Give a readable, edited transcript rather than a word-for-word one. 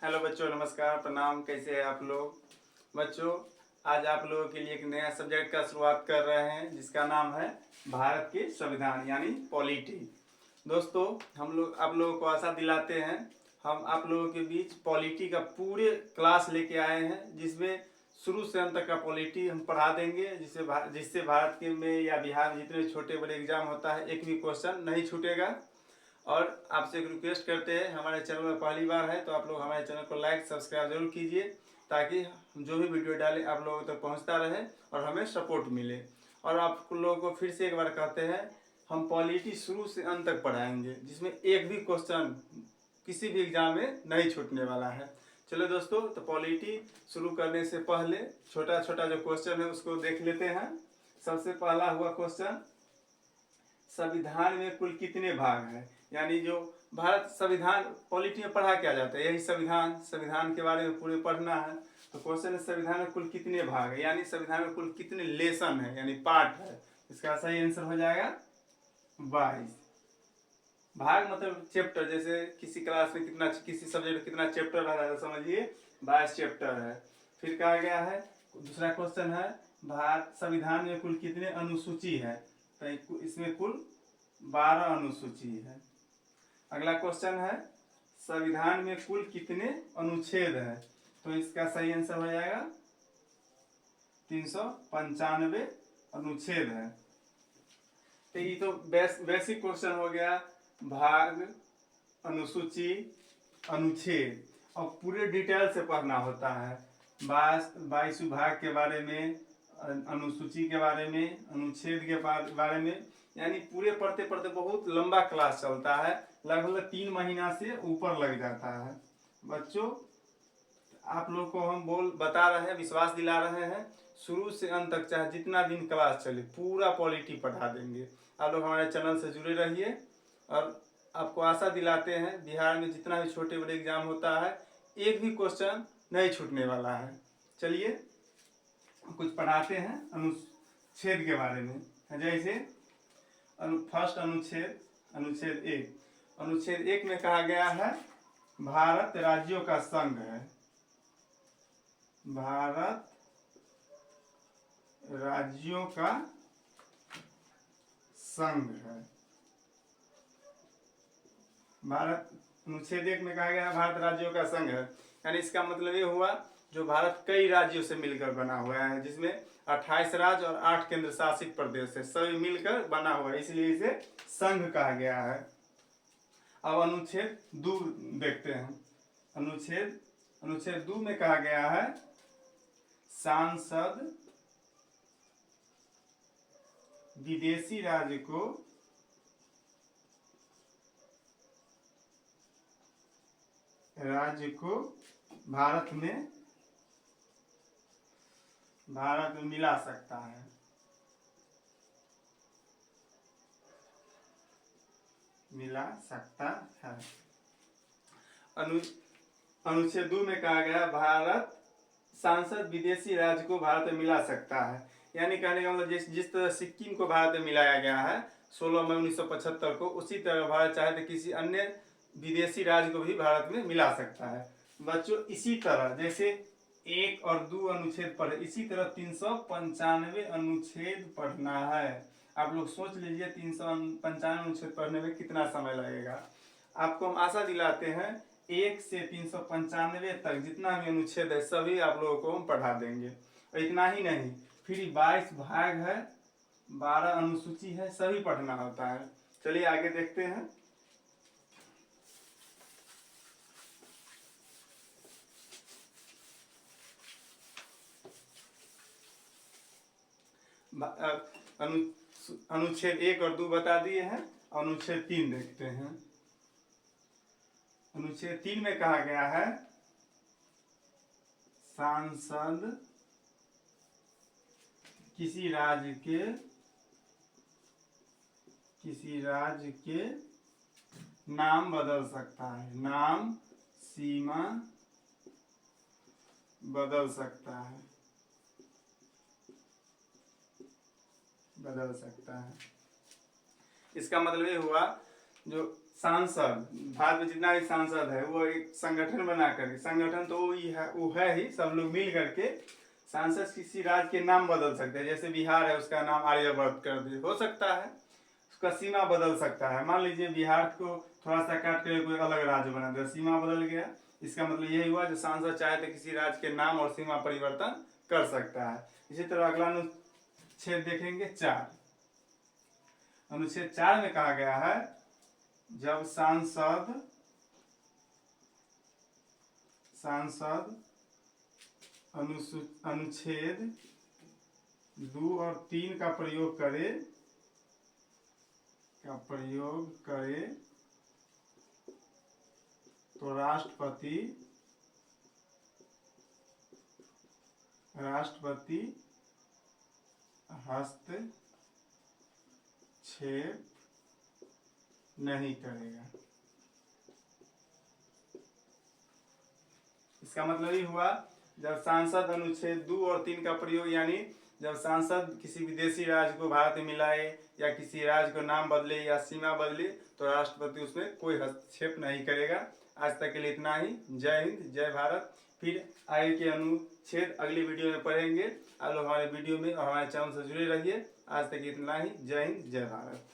Hello बच्चों, नमस्कार, प्रणाम। कैसे हैं आप लोग? बच्चों, आज आप लोगों के लिए एक नया सब्जेक्ट का शुरुआत कर रहे हैं जिसका नाम है भारत के संविधान यानी पॉलिटी। दोस्तों, हम लोग आप लोगों को आशा दिलाते हैं, हम आप लोगों के बीच पॉलिटी का पूरे क्लास लेके आए हैं जिसमें शुरू से अंत तक का पॉलिटी हम पढ़ा देंगे, जिससे भारत के में या बिहार में जितने छोटे बड़े एग्जाम होता है एक भी क्वेश्चन नहीं छूटेगा। और आपसे एक रिक्वेस्ट करते हैं, हमारे चैनल में पहली बार है तो आप लोग हमारे चैनल को लाइक सब्सक्राइब जरूर कीजिए ताकि जो भी वीडियो डालें आप लोगों तक पहुंचता रहे और हमें सपोर्ट मिले। और आप लोगों को फिर से एक बार कहते हैं, हम पॉलिटी शुरू से अंत तक पढ़ाएंगे जिसमें एक भी क्वेश्चन किसी भी एग्जाम में नहीं छूटने वाला है। चलो दोस्तों, तो पॉलिटी शुरू करने से पहले छोटा छोटा जो क्वेश्चन है उसको देख लेते हैं। सबसे पहला हुआ क्वेश्चन, संविधान में कुल कितने भाग हैं? यानी जो भारत संविधान पॉलिटी में पढ़ा क्या जाता है, यही संविधान के बारे में पूरे पढ़ना है। तो क्वेश्चन है, संविधान में कुल कितने भाग है, यानी संविधान में कुल कितने लेसन है यानी पार्ट है। इसका सही आंसर हो जाएगा 22। भाग मतलब चैप्टर, जैसे किसी क्लास में कितना, किसी सब्जेक्ट में कितना चैप्टर रहा है, तो समझिए 22 चैप्टर है। फिर कहा गया है, दूसरा क्वेश्चन है, भारत संविधान में कुल कितने अनुसूची है? तो इसमें कुल 12 अनुसूची है। अगला क्वेश्चन है, संविधान में कुल कितने अनुच्छेद है? तो इसका सही आंसर हो जाएगा 395 अनुच्छेद है। तो ये तो बेसिक क्वेश्चन हो गया, भाग, अनुसूची, अनुच्छेद। और पूरे डिटेल से पढ़ना होता है, 22 भाग के बारे में, अनुसूची के बारे में, अनुच्छेद के बारे में, यानी पूरे पढ़ते पढ़ते बहुत लंबा क्लास चलता है, लगभग 3 महीना से ऊपर लग जाता है। बच्चों, आप लोग को हम बता रहे हैं, विश्वास दिला रहे हैं, शुरू से अंत तक चाहे जितना दिन क्लास चले पूरा पॉलिटी पढ़ा देंगे। आप लोग हमारे चैनल से जुड़े रहिए और आपको आशा दिलाते हैं, बिहार में जितना भी छोटे बड़े एग्जाम होता है एक भी क्वेश्चन नहीं छूटने वाला है। चलिए कुछ पढ़ाते हैं अनुच्छेद के बारे में। जैसे फर्स्ट अनुच्छेद, अनुच्छेद 1। अनुच्छेद 1 में कहा गया है, भारत राज्यों का संघ है। भारत राज्यों का संघ है। भारत, अनुच्छेद 1 में कहा गया है भारत राज्यों का संघ है, यानी इसका मतलब ये हुआ जो भारत कई राज्यों से मिलकर बना हुआ है, जिसमें 28 राज्य और 8 केंद्र शासित प्रदेश है, सभी मिलकर बना हुआ है, इसलिए इसे संघ कहा गया है। अब अनुच्छेद 2 देखते हैं। अनुच्छेद 2 में कहा गया है, सांसद विदेशी राज्य को भारत में मिला सकता है। मिला सकता है। अनुच्छेद 2 में कहा गया, भारत सांसद विदेशी राज्य को भारत में मिला सकता है, यानी कहने का मतलब जिस तरह सिक्किम को भारत में मिलाया गया है 16 मई 1975 को, उसी तरह भारत चाहे तो किसी अन्य विदेशी राज्य को भी भारत में मिला सकता है। बच्चों, इसी तरह जैसे 1 और 2 अनुच्छेद पढ़े, इसी तरह 395 अनुच्छेद पढ़ना है। आप लोग सोच लीजिए 395 अनुच्छेद पढ़ने में कितना समय लगेगा। आपको हम आशा दिलाते हैं 1 से 395 तक जितना भी अनुच्छेद है सभी आप लोगों को हम पढ़ा देंगे। और इतना ही नहीं, फिर 22 भाग है, 12 अनुसूची है, सभी पढ़ना होता है। चलिए आगे देखते हैं। अनुच्छेद 1 और 2 बता दिए हैं। अनुच्छेद 3 देखते हैं। अनुच्छेद 3 में कहा गया है, सांसद किसी राज्य के नाम बदल सकता है, नाम सीमा बदल सकता है। इसका मतलब ये हुआ जो सांसद, भारत में जितना भी सांसद है वो एक संगठन बना करके, संगठन तो वो है ही, सब लोग मिल करके सांसद किसी राज्य के नाम बदल सकते हैं। जैसे बिहार है, उसका नाम आर्यवर्त कर दे, हो सकता है। उसका सीमा बदल सकता है। मान लीजिए बिहार को थोड़ा सा काट कर कोई अलग राज्य बना दिया, सीमा बदल गया। इसका मतलब यही हुआ जो सांसद चाहे तो किसी राज्य के नाम और सीमा परिवर्तन कर सकता है। इसी तरह अगला अनुच्छेद देखेंगे 4। अनुच्छेद 4 में कहा गया है जब सांसद अनुच्छेद 2 और 3 का प्रयोग करे तो राष्ट्रपति हस्तक्षेप नहीं करेगा। इसका मतलब ये हुआ जब सांसद अनुच्छेद 2 और 3 का प्रयोग, यानी जब सांसद किसी विदेशी राज्य को भारत में मिलाए या किसी राज्य को नाम बदले या सीमा बदले तो राष्ट्रपति उसमें कोई हस्तक्षेप नहीं करेगा। आज तक के लिए इतना ही। जय हिंद, जय भारत। फिर आगे के अनुच्छेद अगली वीडियो में पढ़ेंगे। आप लोग हमारे वीडियो में और हमारे चैनल से जुड़े रहिए। आज तक इतना ही। जय हिंद, जय भारत।